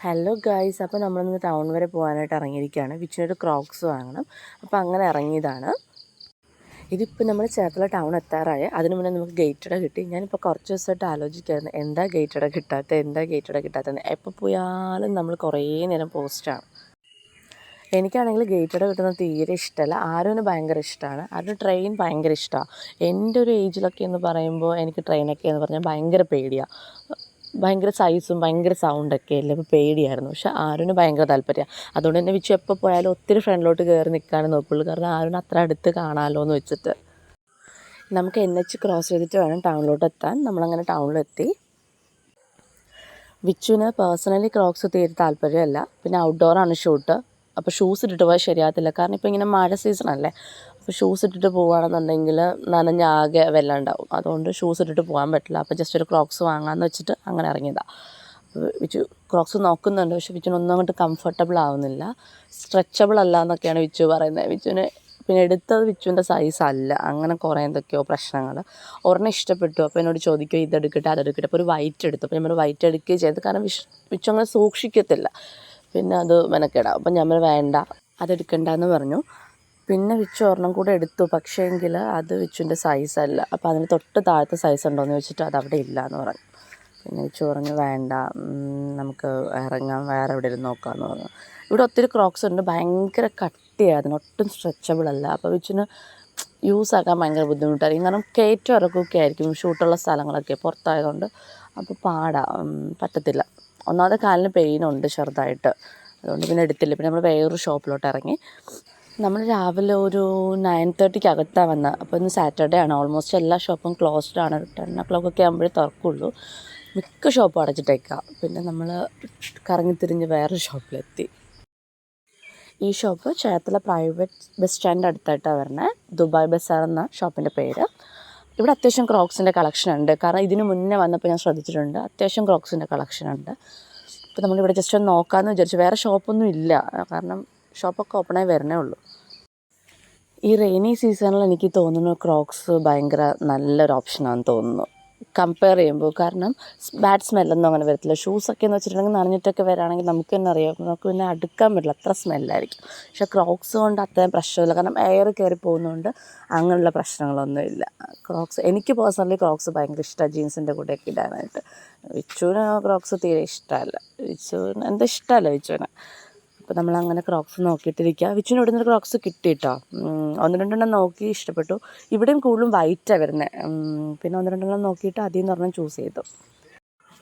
Hello guys, അപ്പോൾ നമ്മളിന്ന് town വരെ പോകാനായിട്ട് ഇറങ്ങിയിരിക്കുകയാണ്. വിച്ചിനൊരു ക്രോക്സ് വാങ്ങണം. അപ്പോൾ അങ്ങനെ ഇറങ്ങിയതാണ്. ഇതിപ്പോൾ നമ്മൾ ചേർത്തല ടൗൺ എത്താറായി. അതിന് മുന്നേ നമുക്ക് ഗേറ്റഡ് കിട്ടി. ഞാനിപ്പോൾ കുറച്ച് ദിവസമായിട്ട് ആലോചിക്കായിരുന്നു, എന്താ ഗേറ്റഡ് കിട്ടാത്തതെന്ന്. എപ്പോൾ പോയാലും നമ്മൾ കുറേ നേരം പോസ്റ്റാണ്. എനിക്കാണെങ്കിൽ ഗേറ്റഡ് കിട്ടുന്നത് തീരെ ഇഷ്ടമല്ല. ആരോന് ഭയങ്കര ഇഷ്ടമാണ്. അത് ട്രെയിൻ ഭയങ്കര ഇഷ്ടമാണ്. എൻ്റെ ഒരു ഏജിലൊക്കെ എന്ന് പറയുമ്പോൾ എനിക്ക് ട്രെയിനൊക്കെ എന്ന് പറഞ്ഞാൽ ഭയങ്കര പേടിയാണ്. ഭയങ്കര സൈസും ഭയങ്കര സൗണ്ടൊക്കെ അല്ലേ, അപ്പോൾ പേടിയായിരുന്നു. പക്ഷെ ആരുന് ഭയങ്കര താല്പര്യമാണ്. അതുകൊണ്ട് തന്നെ വിച്ചു എപ്പോൾ പോയാലും ഒത്തിരി ഫ്രണ്ടിലോട്ട് കയറി നിൽക്കാനും നോക്കുള്ളൂ. കാരണം ആരുന് അത്ര അടുത്ത് കാണാമല്ലോ എന്ന് വെച്ചിട്ട്. നമുക്ക് NH ക്രോസ് ചെയ്തിട്ട് വേണം ടൗണിലോട്ട് എത്താൻ. നമ്മളങ്ങനെ ടൗണിലെത്തി. വിച്ചുവിന് പേഴ്സണലി ക്രോക്സ് തീരെ താല്പര്യമല്ല. പിന്നെ ഔട്ട്ഡോറാണ് ഷൂട്ട്. അപ്പോൾ ഷൂസ് ഇട്ടിട്ട് പോയാൽ ശരിയാകത്തില്ല. കാരണം ഇപ്പോൾ ഇങ്ങനെ മഴ സീസണല്ലേ. അപ്പോൾ ഷൂസ് ഇട്ടിട്ട് പോവുകയാണെന്നുണ്ടെങ്കിൽ നനഞ്ഞാകെ വെള്ളം ഉണ്ടാവും. അതുകൊണ്ട് ഷൂസ് ഇട്ടിട്ട് പോകാൻ പറ്റില്ല. അപ്പോൾ ജസ്റ്റ് ഒരു ക്രോക്സ് വാങ്ങാമെന്ന് വെച്ചിട്ട് അങ്ങനെ ഇറങ്ങിയതാണ്. അപ്പോൾ വിച്ചു ക്രോക്സ് നോക്കുന്നുണ്ട്. പക്ഷേ വിച്ചുവിനൊന്നും അങ്ങോട്ട് കംഫർട്ടബിൾ ആവുന്നില്ല. സ്ട്രെച്ചബിൾ അല്ല എന്നൊക്കെയാണ് വിച്ചു പറയുന്നത്. വിച്ചുവിന് പിന്നെ എടുത്തത് വിച്ചുവിൻ്റെ സൈസ് അല്ല. അങ്ങനെ കുറേ എന്തൊക്കെയോ പ്രശ്നങ്ങൾ. ഒരെണ്ണം ഇഷ്ടപ്പെട്ടു. അപ്പോൾ എന്നോട് ചോദിക്കുക ഇതെടുക്കട്ടെ അതെടുക്കട്ടെ. അപ്പോൾ ഒരു വൈറ്റ് എടുത്തു. അപ്പോൾ നമ്മൾ വൈറ്റ് എടുക്കുകയും ചെയ്തു. കാരണം വിച്ചു അങ്ങനെ സൂക്ഷിക്കത്തില്ല. പിന്നെ അത് മെനക്കെടാം. അപ്പം ഞാൻ വേണ്ട അതെടുക്കണ്ടെന്ന് പറഞ്ഞു. പിന്നെ വിച്ചു ഒരെണ്ണം കൂടെ എടുത്തു. പക്ഷേ എങ്കിൽ അത് വിച്ചുവിൻ്റെ സൈസല്ല. അപ്പോൾ അതിന് തൊട്ട് താഴത്തെ സൈസ് ഉണ്ടോയെന്ന് ചോദിച്ചിട്ട് അതവിടെ ഇല്ല എന്ന് പറഞ്ഞു. പിന്നെ വിച്ചു പറഞ്ഞു വേണ്ട, നമുക്ക് ഇറങ്ങാം, വേറെ എവിടെയെങ്കിലും നോക്കാമെന്ന് പറഞ്ഞു. ഇവിടെ ഒത്തിരി ക്രോക്സ് ഉണ്ട്. ഭയങ്കര കട്ടിയായിരുന്നു, ഒട്ടും സ്ട്രെച്ചബിൾ അല്ല. അപ്പോൾ വിച്ചുവിന് യൂസ് ആക്കാൻ ഭയങ്കര ബുദ്ധിമുട്ടായിരിക്കും. കാരണം കയറ്റം ഇറക്കുകയൊക്കെ ആയിരിക്കും ഷൂട്ടുള്ള സ്ഥലങ്ങളൊക്കെ പുറത്തായതുകൊണ്ട്. അപ്പോൾ പറ്റത്തില്ല. ഒന്നാമത്തെ കാലിന് പെയിനുണ്ട് ചെറുതായിട്ട്. അതുകൊണ്ട് പിന്നെ എടുത്തില്ല. പിന്നെ നമ്മൾ വേറൊരു ഷോപ്പിലോട്ട് ഇറങ്ങി. നമ്മൾ രാവിലെ ഒരു 9:30 അകത്താണ് വന്നത്. അപ്പോൾ ഇന്ന് സാറ്റർഡേ ആണ്. ഓൾമോസ്റ്റ് എല്ലാ ഷോപ്പും ക്ലോസ്ഡ് ആണ്. 10 o'clock ആകുമ്പോഴേ തുറക്കുള്ളൂ. മിക്ക ഷോപ്പും അടച്ചിട്ടേക്കാം. പിന്നെ നമ്മൾ കറങ്ങിത്തിരിഞ്ഞ് വേറൊരു ഷോപ്പിലെത്തി. ഈ shop Cherthala private bus stand അടുത്തായിട്ടാണ് വരുന്നത്. ദുബായ് ബസാർ എന്ന ഷോപ്പിൻ്റെ പേര്. ഇവിടെ അത്യാവശ്യം ക്രോക്സിൻ്റെ കളക്ഷൻ ഉണ്ട്. കാരണം ഇതിന് മുന്നേ വന്നപ്പോൾ ഞാൻ ശ്രദ്ധിച്ചിട്ടുണ്ട്, അത്യാവശ്യം ക്രോക്സിൻ്റെ കളക്ഷൻ ഉണ്ട്. അപ്പോൾ നമ്മളിവിടെ ജസ്റ്റ് ഒന്ന് നോക്കാമെന്ന് വിചാരിച്ചു. വേറെ ഷോപ്പൊന്നും ഇല്ല. കാരണം ഷോപ്പൊക്കെ ഓപ്പണായി വരണേ ഉള്ളൂ. ഈ റെയിനി സീസണിൽ എനിക്ക് തോന്നുന്നു ക്രോക്സ് ഭയങ്കര നല്ലൊരു ഓപ്ഷനാണെന്ന് തോന്നുന്നു കമ്പയർ ചെയ്യുമ്പോൾ. കാരണം ബാഡ് സ്മെല്ലൊന്നും അങ്ങനെ വരത്തില്ല. ഷൂസൊക്കെ എന്ന് വെച്ചിട്ടുണ്ടെങ്കിൽ നനഞ്ഞിട്ടൊക്കെ വരാണെങ്കിൽ നമുക്ക് തന്നെ അറിയാം, നമുക്ക് പിന്നെ അടുക്കാൻ പറ്റില്ല, അത്ര സ്മെല്ലായിരിക്കും. പക്ഷേ ക്രോക്സ് കൊണ്ട് അത്രയും പ്രശ്നമില്ല. കാരണം എയർ കയറി പോകുന്നതുകൊണ്ട് അങ്ങനെയുള്ള പ്രശ്നങ്ങളൊന്നുമില്ല. ക്രോക്സ് എനിക്ക് പേഴ്സണലി ക്രോക്സ് ഭയങ്കര ഇഷ്ടമാണ് ജീൻസിൻ്റെ കൂടെയൊക്കെ ഇടാനായിട്ട്. വിച്ചുവിന് ക്രോക്സ് തീരെ ഇഷ്ടമല്ല. വിച്ചുവിന് വിച്ചുവിന്. അപ്പോൾ നമ്മളങ്ങനെ ക്രോക്സ് നോക്കിയിട്ടിരിക്കുക. വിച്ചുവിന് ഇവിടെ നിന്നൊരു ക്രോക്സ് കിട്ടി കേട്ടോ. 1-2 നോക്കി ഇഷ്ടപ്പെട്ടു. ഇവിടെയും കൂടുതലും വൈറ്റാണ് വരുന്നത്. പിന്നെ 1-2 നോക്കിയിട്ട് അതിൽ നിന്ന് ഒരെണ്ണം ചൂസ് ചെയ്തു.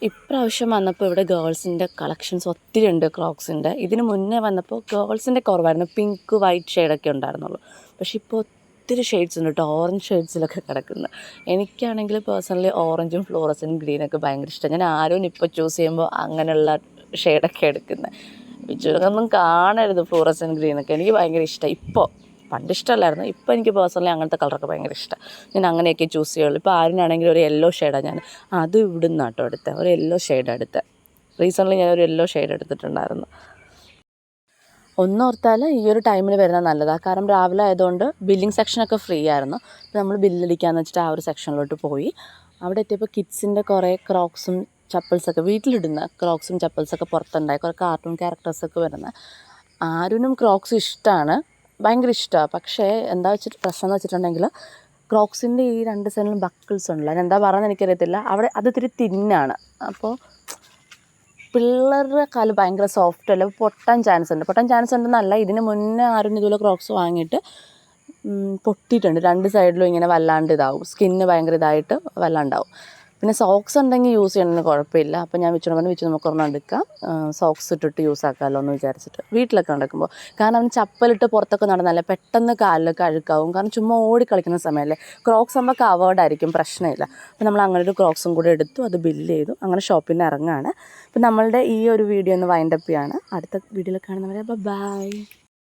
ഇപ്രാവശ്യം വന്നപ്പോൾ ഇവിടെ ഗേൾസിൻ്റെ കളക്ഷൻസ് ഒത്തിരി ഉണ്ട് ക്രോക്സിൻ്റെ. ഇതിന് മുന്നേ വന്നപ്പോൾ ഗേൾസിൻ്റെ കുറവായിരുന്നു. പിങ്ക് വൈറ്റ് ഷെയ്ഡൊക്കെ ഉണ്ടായിരുന്നുള്ളൂ. പക്ഷേ ഇപ്പോൾ ഒത്തിരി ഷെയ്ഡ്സ് ഉണ്ട് കേട്ടോ. ഓറഞ്ച് ഷെയ്ഡ്സിലൊക്കെ കിടക്കുന്നത്. എനിക്കാണെങ്കിൽ പേഴ്സണലി ഓറഞ്ചും ഫ്ലോറസൻറ്റ് ഗ്രീനൊക്കെ ഭയങ്കര ഇഷ്ടം. ഞാൻ ആരും ഇപ്പോൾ ചൂസ് ചെയ്യുമ്പോൾ അങ്ങനെയുള്ള ഷെയ്ഡൊക്കെ എടുക്കുന്നത്. വിച്ചുവിനൊന്നും കാണരുത് ഫ്ലോറസൻറ്റ് ഗ്രീനൊക്കെ. എനിക്ക് ഭയങ്കര ഇഷ്ടമാണ്. ഇപ്പോൾ പണ്ട് ഇഷ്ടമല്ലായിരുന്നു. ഇപ്പോൾ എനിക്ക് പേഴ്സണലി അങ്ങനത്തെ കളറൊക്കെ ഭയങ്കര ഇഷ്ടമാണ്. ഞാൻ അങ്ങനെയൊക്കെ ചൂസ് ചെയ്യുള്ളൂ. ഇപ്പോൾ ആരിനാണെങ്കിലും ഒരു യെല്ലോ ഷെയ്ഡാണ് ഞാൻ അത് ഇവിടുന്ന് കേട്ടോ എടുത്തത്. ഒരു യെല്ലോ ഷെയ്ഡ് എടുത്തത്. റീസെൻ്റ്ലി ഞാനൊരു യെല്ലോ ഷെയ്ഡ് എടുത്തിട്ടുണ്ടായിരുന്നു. ഒന്നോർത്താൽ ഈ ഒരു ടൈമിൽ വരുന്നത് നല്ലതാണ്. കാരണം രാവിലെ ആയതുകൊണ്ട് ബില്ലിംഗ് സെക്ഷനൊക്കെ ഫ്രീ ആയിരുന്നു. അപ്പോൾ നമ്മൾ ബില്ലടിക്കാമെന്ന് വെച്ചിട്ട് ആ ഒരു സെക്ഷനിലോട്ട് പോയി. അവിടെ എത്തിയപ്പോൾ കിഡ്സിൻ്റെ കുറേ ക്രോക്സും ചപ്പിൾസൊക്കെ, വീട്ടിലിടുന്ന ക്രോക്സും ചപ്പിൾസൊക്കെ പുറത്തുണ്ടായി. കുറേ കാർട്ടൂൺ ക്യാരക്ടേഴ്സൊക്കെ വരുന്ന. ആരുനും ക്രോക്സ് ഇഷ്ടമാണ്, ഭയങ്കര ഇഷ്ടമാണ്. പക്ഷേ പ്രശ്നം എന്ന് വെച്ചിട്ടുണ്ടെങ്കിൽ ക്രോക്സിൻ്റെ ഈ 2 സൈഡിലും ബക്കിൾസ് ഉണ്ടല്ലോ. അതെന്താ പറയുന്നത് എനിക്കറിയത്തില്ല. അവിടെ അത് ഇത്തിരി തിന്നാണ്. അപ്പോൾ പിള്ളേരുടെ കാല് ഭയങ്കര സോഫ്റ്റ് അല്ല, പൊട്ടാൻ ചാൻസ് ഉണ്ടെന്നല്ല. ഇതിന് മുന്നേ ആരും ഇതുപോലെ ക്രോക്സ് വാങ്ങിയിട്ട് പൊട്ടിയിട്ടുണ്ട്. 2 സൈഡിലും ഇങ്ങനെ വല്ലാണ്ട് ഇതാവും. സ്കിന്ന് ഭയങ്കര ഇതായിട്ട് വല്ലാണ്ടാവും. പിന്നെ സോക്സ് ഉണ്ടെങ്കിൽ യൂസ് ചെയ്യണമെന്ന് കുഴപ്പമില്ല. അപ്പോൾ ഞാൻ വിച്ചു നമുക്കൊരെണ്ണം എടുക്കാം, സോക്സ് ഇട്ടിട്ട് യൂസ് ആക്കാമല്ലോ എന്ന് വിചാരിച്ചിട്ട് വീട്ടിലൊക്കെ നടക്കുമ്പോൾ. കാരണം അവന് ചപ്പലിട്ട് പുറത്തൊക്കെ നടന്നല്ലേ പെട്ടെന്ന് കാലിലൊക്കെ അഴുക്കാവും. കാരണം ചുമ്മാ ഓടിക്കളിക്കുന്ന സമയമല്ലേ. ക്രോക്സ് ആകുമ്പോൾ കവേർഡായിരിക്കും, പ്രശ്നമില്ല. അപ്പോൾ നമ്മൾ അങ്ങനെ ഒരു ക്രോക്സും കൂടെ എടുത്തു. അത് ബില്ല് ചെയ്തു. അങ്ങനെ ഷോപ്പിൽ നിന്ന് ഇറങ്ങുകയാണ്. അപ്പോൾ നമ്മളുടെ ഈ ഒരു വീഡിയോ ഒന്ന് വൈൻഡപ്പ് ചെയ്യാണ്. അടുത്ത വീഡിയോയിൽ കാണുന്നവരെ ബൈ.